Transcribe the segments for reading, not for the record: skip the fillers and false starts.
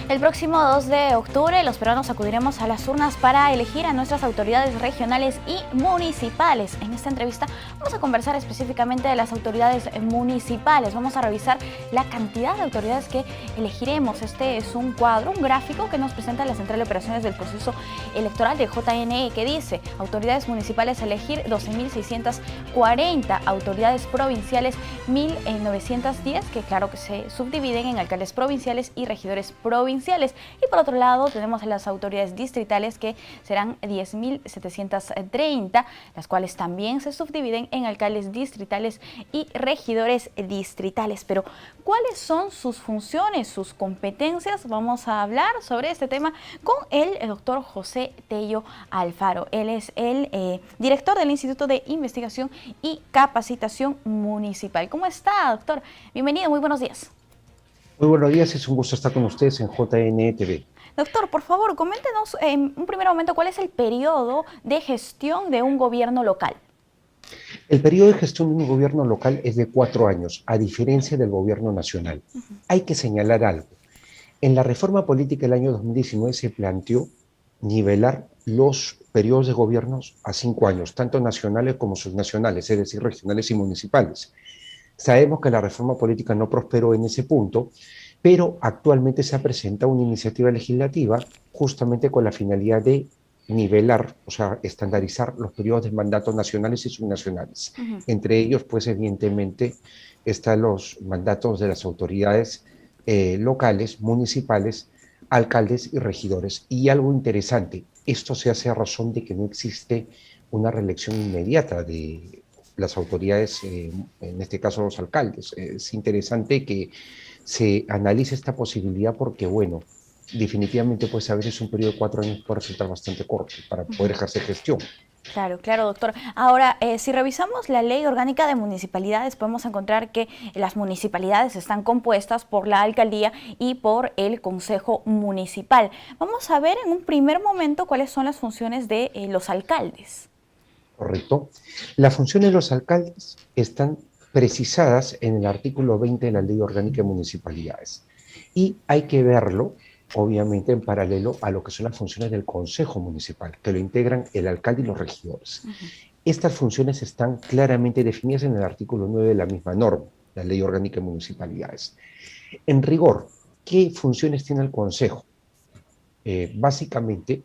El próximo 2 de octubre los peruanos acudiremos a las urnas para elegir a nuestras autoridades regionales y municipales. En esta entrevista vamos a conversar específicamente de las autoridades municipales. Vamos a revisar la cantidad de autoridades que elegiremos. Este es un cuadro, un gráfico que nos presenta la Central de Operaciones del Proceso Electoral de JNE, que dice: autoridades municipales a elegir 12.640, autoridades provinciales 1.910, que claro que se subdividen en alcaldes provinciales y regidores provinciales. Y por otro lado tenemos a las autoridades distritales, que serán 10.730, las cuales también se subdividen en alcaldes distritales y regidores distritales. Pero ¿cuáles son sus funciones, sus competencias? Vamos a hablar sobre este tema con el doctor José Tello Alfaro. Él es el director del Instituto de Investigación y Capacitación Municipal. ¿Cómo está, doctor? Bienvenido, muy buenos días. Muy buenos días, es un gusto estar con ustedes en JNE TV. Doctor, por favor, coméntenos en un primer momento cuál es el periodo de gestión de un gobierno local. El periodo de gestión de un gobierno local es de 4 años, a diferencia del gobierno nacional. Hay que señalar algo. En la reforma política del año 2019 se planteó nivelar los periodos de gobiernos a 5 años, tanto nacionales como subnacionales, es decir, regionales y municipales. Sabemos que la reforma política no prosperó en ese punto, pero actualmente se presenta una iniciativa legislativa justamente con la finalidad de nivelar, o sea, estandarizar los periodos de mandatos nacionales y subnacionales. Entre ellos, pues evidentemente, están los mandatos de las autoridades locales, municipales, alcaldes y regidores. Y algo interesante, esto se hace a razón de que no existe una reelección inmediata de las autoridades, en este caso los alcaldes. Es interesante que se analice esta posibilidad porque, bueno, definitivamente pues a veces un periodo de 4 años puede resultar bastante corto para poder ejercer gestión. Claro, claro, doctor. Ahora, si revisamos la Ley Orgánica de Municipalidades, podemos encontrar que las municipalidades están compuestas por la alcaldía y por el consejo municipal. Vamos a ver en un primer momento cuáles son las funciones de los alcaldes. Correcto. Las funciones de los alcaldes están precisadas en el artículo 20 de la Ley Orgánica de Municipalidades. Y hay que verlo, obviamente, en paralelo a lo que son las funciones del Consejo Municipal, que lo integran el alcalde y los regidores. Estas funciones están claramente definidas en el artículo 9 de la misma norma, la Ley Orgánica de Municipalidades. En rigor, ¿qué funciones tiene el Consejo? Básicamente,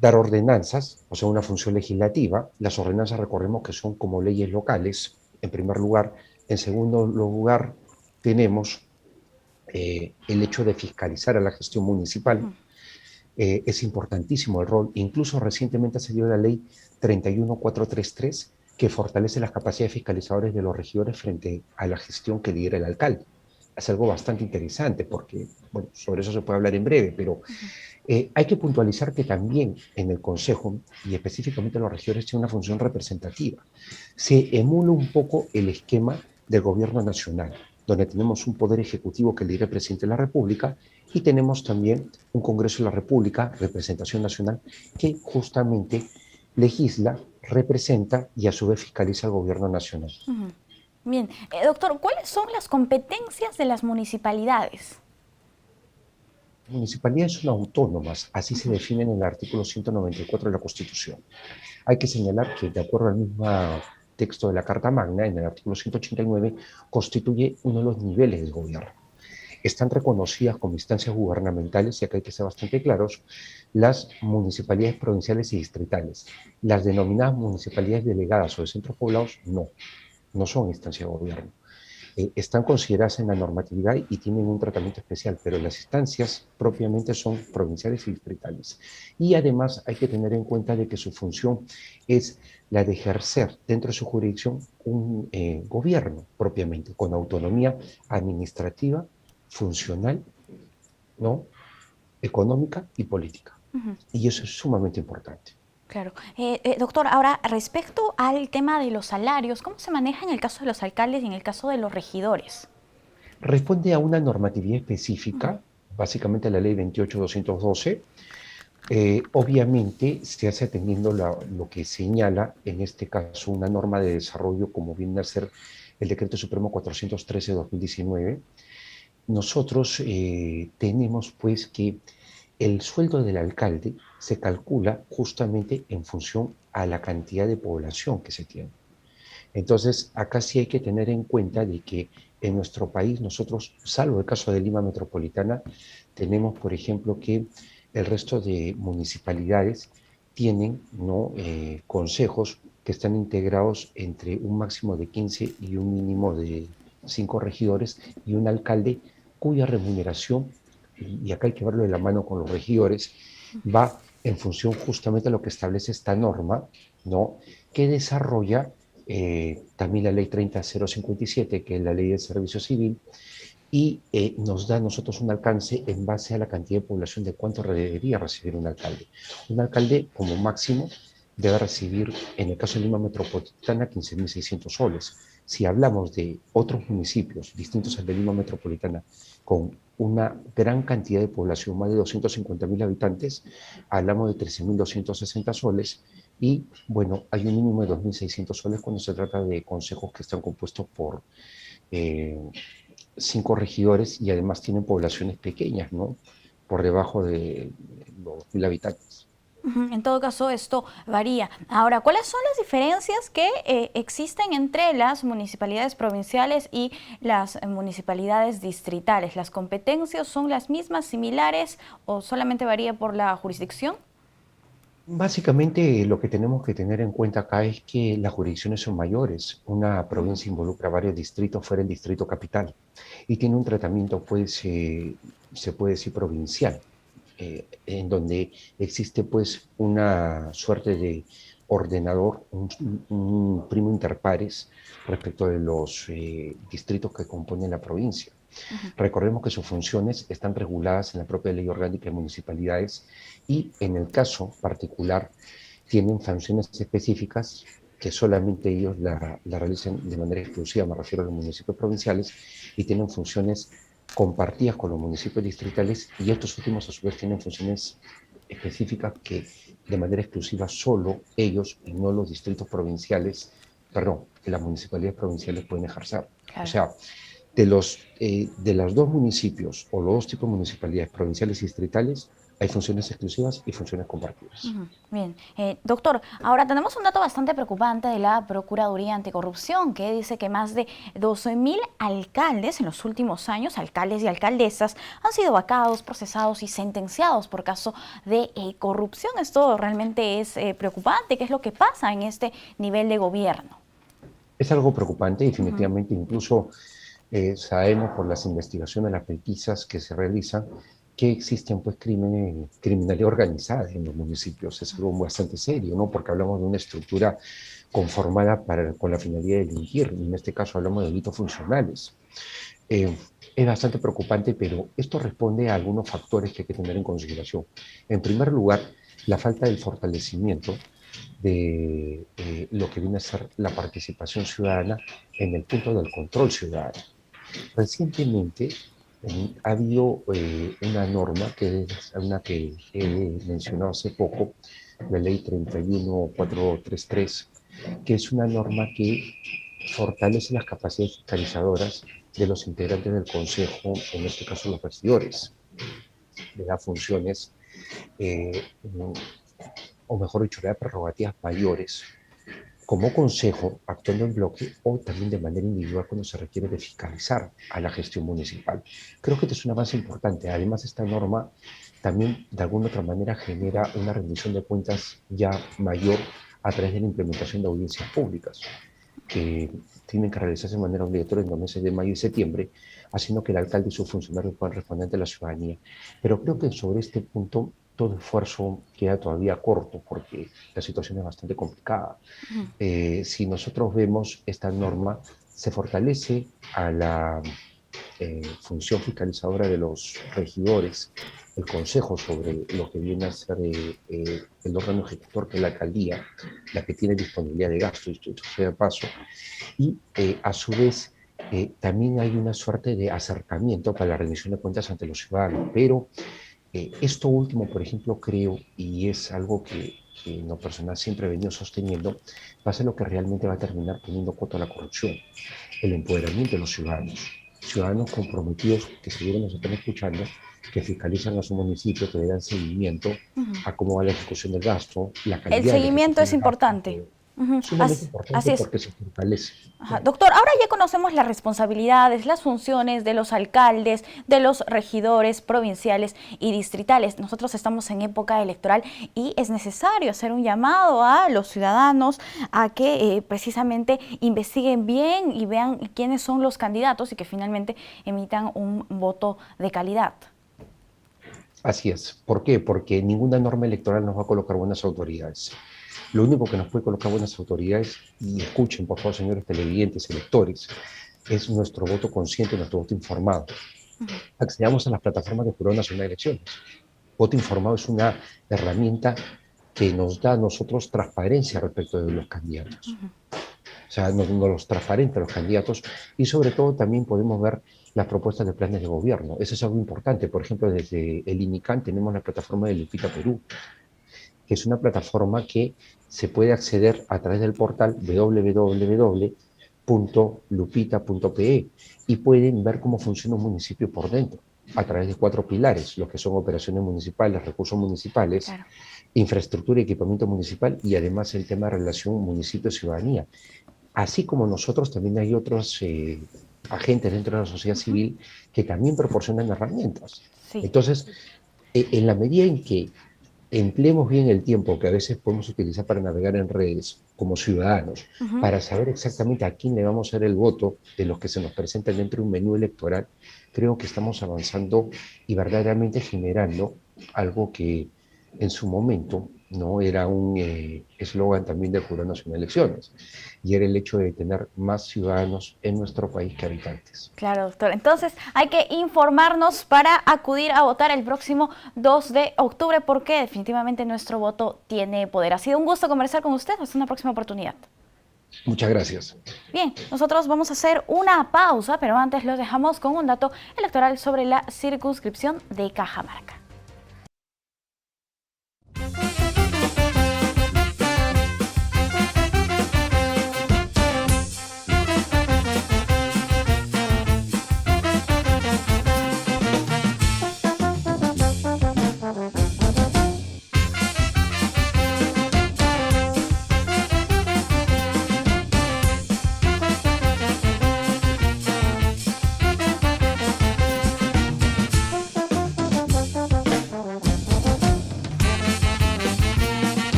dar ordenanzas, o sea, una función legislativa. Las ordenanzas, recordemos que son como leyes locales, en primer lugar. En segundo lugar, tenemos el hecho de fiscalizar a la gestión municipal. Es importantísimo el rol. Incluso recientemente ha salido la ley 31433, que fortalece las capacidades fiscalizadores de los regidores frente a la gestión que lidera el alcalde. Es algo bastante interesante porque, bueno, sobre eso se puede hablar en breve, pero hay que puntualizar que también en el Consejo, y específicamente en los regidores, tiene una función representativa. Se emula un poco el esquema del gobierno nacional, donde tenemos un poder ejecutivo que lidera el presidente de la República y tenemos también un Congreso de la República, representación nacional, que justamente legisla, representa y a su vez fiscaliza al gobierno nacional. Bien, doctor, ¿cuáles son las competencias de las municipalidades? Municipalidades son autónomas, así se definen en el artículo 194 de la Constitución. Hay que señalar que, de acuerdo al mismo texto de la Carta Magna, en el artículo 189, constituye uno de los niveles de gobierno. Están reconocidas como instancias gubernamentales, y acá hay que ser bastante claros, las municipalidades provinciales y distritales. Las denominadas municipalidades delegadas o de centros poblados, no son instancias de gobierno. Están consideradas en la normatividad y tienen un tratamiento especial, pero las instancias propiamente son provinciales y distritales. Y además hay que tener en cuenta de que su función es la de ejercer dentro de su jurisdicción un gobierno propiamente, con autonomía administrativa, funcional, ¿no?, económica y política. Y eso es sumamente importante. Claro. Doctor, ahora respecto al tema de los salarios, ¿cómo se maneja en el caso de los alcaldes y en el caso de los regidores? Responde a una normatividad específica, básicamente la ley 28.212. Obviamente se hace atendiendo lo que señala, en este caso, una norma de desarrollo como viene a ser el Decreto Supremo 413 de 2019, nosotros tenemos pues que el sueldo del alcalde se calcula justamente en función a la cantidad de población que se tiene. Entonces, acá sí hay que tener en cuenta de que en nuestro país nosotros, salvo el caso de Lima Metropolitana, tenemos, por ejemplo, que el resto de municipalidades tienen, ¿no? Consejos que están integrados entre un máximo de 15 y un mínimo de 5 regidores y un alcalde cuya remuneración, y acá hay que verlo de la mano con los regidores, va en función justamente a lo que establece esta norma, ¿no? Que desarrolla también la ley 30057, que es la ley del servicio civil, y nos da a nosotros un alcance en base a la cantidad de población de cuánto debería recibir un alcalde. Un alcalde, como máximo, debe recibir, en el caso de Lima Metropolitana, 15.600 soles. Si hablamos de otros municipios distintos al de Lima Metropolitana, con una gran cantidad de población, más de 250.000 habitantes, hablamos de 13.260 soles, y bueno, hay un mínimo de 2.600 soles cuando se trata de consejos que están compuestos por eh, 5 regidores y además tienen poblaciones pequeñas, ¿no? Por debajo de los 1.000 habitantes. Ujú. En todo caso, esto varía. Ahora, ¿cuáles son las diferencias que existen entre las municipalidades provinciales y las municipalidades distritales? ¿Las competencias son las mismas, similares o solamente varía por la jurisdicción? Básicamente lo que tenemos que tener en cuenta acá es que las jurisdicciones son mayores. Una Ujú. provincia involucra varios distritos fuera del distrito capital y tiene un tratamiento, pues, se puede decir provincial, en donde existe pues una suerte de ordenador, un primo inter pares respecto de los distritos que componen la provincia. Ujú. Recordemos que sus funciones están reguladas en la propia Ley Orgánica de Municipalidades y en el caso particular tienen funciones específicas que solamente ellos la realizan de manera exclusiva, me refiero a los municipios provinciales, y tienen funciones compartidas con los municipios distritales, y estos últimos a su vez tienen funciones específicas que de manera exclusiva solo ellos y no los distritos provinciales, perdón, que las municipalidades provinciales pueden ejercer. O Claro. sea, de los dos municipios o los dos tipos de municipalidades provinciales y distritales, hay funciones exclusivas y funciones compartidas. Ujú. Bien, doctor, ahora tenemos un dato bastante preocupante de la Procuraduría Anticorrupción que dice que más de 12.000 alcaldes en los últimos años, alcaldes y alcaldesas, han sido vacados, procesados y sentenciados por caso de corrupción. Esto realmente es preocupante. ¿Qué es lo que pasa en este nivel de gobierno? Es algo preocupante, Ujú. definitivamente, incluso sabemos por las investigaciones, las pesquisas que se realizan, que existen pues criminalidad organizada en los municipios. Es algo bastante serio, ¿no? Porque hablamos de una estructura conformada con la finalidad de delinquir, y en este caso hablamos de delitos funcionales. Eh, es bastante preocupante, pero esto responde a algunos factores que hay que tener en consideración. En primer lugar, la falta del fortalecimiento de lo que viene a ser la participación ciudadana en el punto del control ciudadano. Recientemente ha habido una norma que es una que he mencionado hace poco, la ley 31433, que es una norma que fortalece las capacidades fiscalizadoras de los integrantes del Consejo, en este caso los regidores, le da funciones, eh, o mejor dicho, le da prerrogativas mayores como consejo, actuando en bloque o también de manera individual cuando se requiere de fiscalizar a la gestión municipal. Creo que este es un avance importante. Además, esta norma también de alguna otra manera genera una rendición de cuentas ya mayor a través de la implementación de audiencias públicas que tienen que realizarse de manera obligatoria en los meses de mayo y septiembre, haciendo que el alcalde y sus funcionarios puedan responder ante la ciudadanía. Pero creo que sobre este punto todo esfuerzo queda todavía corto porque la situación es bastante complicada. Ujú. Si nosotros vemos esta norma, se fortalece a la función fiscalizadora de los regidores, el consejo sobre lo que viene a ser el órgano ejecutor, que es la alcaldía, la que tiene disponibilidad de gasto, y esto sea de paso, y a su vez también hay una suerte de acercamiento para la rendición de cuentas ante los ciudadanos, pero esto último, por ejemplo, creo, y es algo que en lo personal siempre he venido sosteniendo, va a ser lo que realmente va a terminar poniendo coto a la corrupción, el empoderamiento de los ciudadanos. ciudadanos comprometidos que seguro nos están escuchando, que fiscalizan a su municipio, que le dan seguimiento a cómo va la ejecución del gasto, la El calidad de la seguimiento ejecución es del gasto, importante. Ujú. sumamente importante Así es. porque se fortalece. Ajá. Doctor, ahora ya conocemos las responsabilidades, las funciones de los alcaldes, de los regidores provinciales y distritales. Nosotros estamos en época electoral y es necesario hacer un llamado a los ciudadanos a que precisamente investiguen bien y vean quiénes son los candidatos y que finalmente emitan un voto de calidad. Así es. ¿Por qué? Porque ninguna norma electoral nos va a colocar buenas autoridades. Lo único que nos puede colocar buenas autoridades, y escuchen por favor señores televidentes, electores, es nuestro voto consciente, nuestro voto informado. Accedamos a las plataformas del Jurado Nacional de Elecciones. Voto informado es una herramienta que nos da a nosotros transparencia respecto de los candidatos. O sea, nos los transparenta los candidatos y sobre todo también podemos ver las propuestas de planes de gobierno. Eso es algo importante. Por ejemplo, desde el INICAN tenemos la plataforma de Lupita Perú, que es una plataforma que se puede acceder a través del portal www.lupita.pe y pueden ver cómo funciona un municipio por dentro, a través de 4 pilares, lo que son operaciones municipales, recursos municipales, claro, infraestructura y equipamiento municipal y además el tema de relación municipio-ciudadanía. Así como nosotros, también hay otros agentes dentro de la sociedad civil que también proporcionan herramientas. Sí. Entonces, en la medida en que empleemos bien el tiempo que a veces podemos utilizar para navegar en redes como ciudadanos, para saber exactamente a quién le vamos a dar el voto de los que se nos presentan dentro de un menú electoral, creo que estamos avanzando y verdaderamente generando algo que en su momento no era un eslogan también del Jurado Nacional de Elecciones, y era el hecho de tener más ciudadanos en nuestro país que habitantes. Claro, doctor. Entonces hay que informarnos para acudir a votar el próximo 2 de octubre porque definitivamente nuestro voto tiene poder. Ha sido un gusto conversar con usted. Hasta una próxima oportunidad. Muchas gracias. Bien, nosotros vamos a hacer una pausa, pero antes los dejamos con un dato electoral sobre la circunscripción de Cajamarca.